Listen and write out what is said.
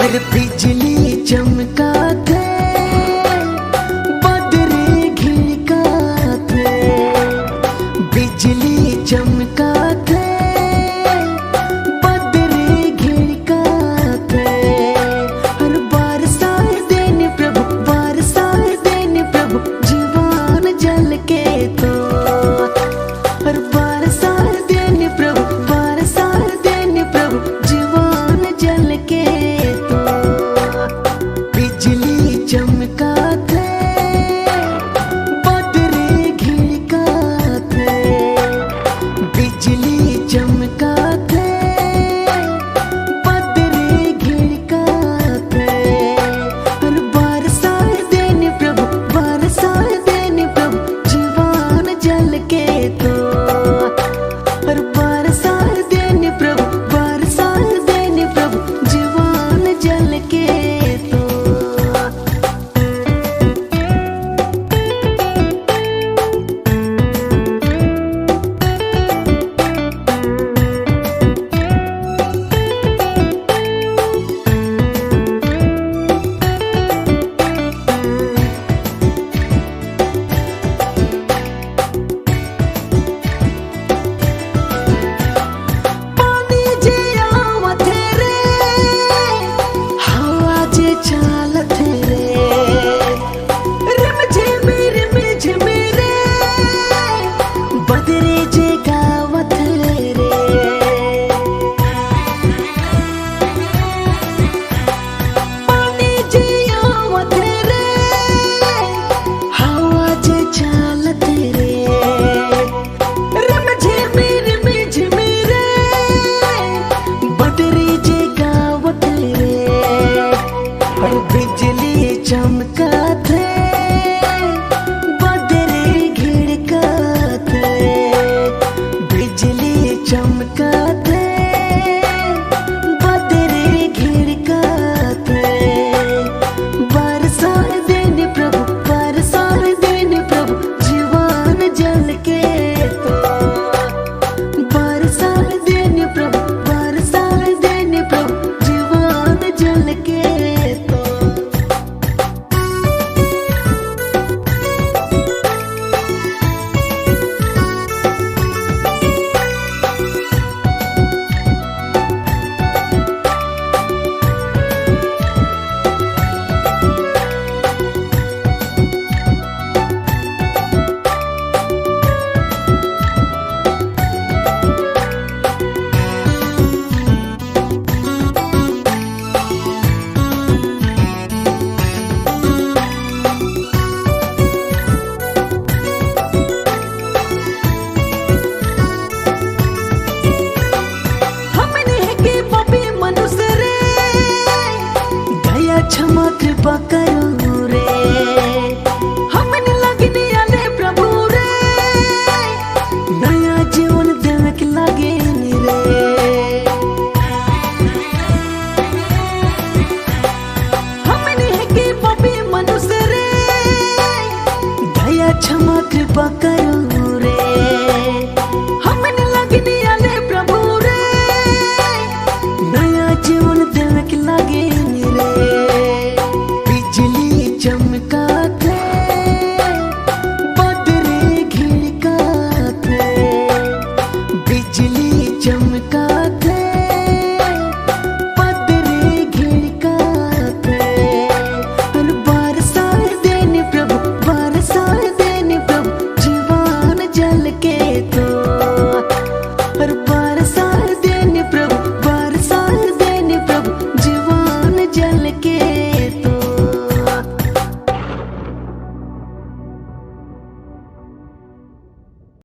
अरे बिजली चमका थे, बदरे घिड़का थे, बिजली चमका थे, बदरे घिड़का थे। हर बरसात देने प्रभु, बरसात देने प्रभु, जीवन जल के तो। हर बरसात देने प्रभु, बरसात देने प्रभु, जीवन जल के चमका थे, बदरे घिड़का थे, बिजली चमका थे, बदरे घिड़का थे। हर बरसात देने प्रभु, बरसात देने प्रभु, जीवन जल के तो। हर बरसात देने प्रभु, बरसात देने प्रभु, जीवन जल के तो। के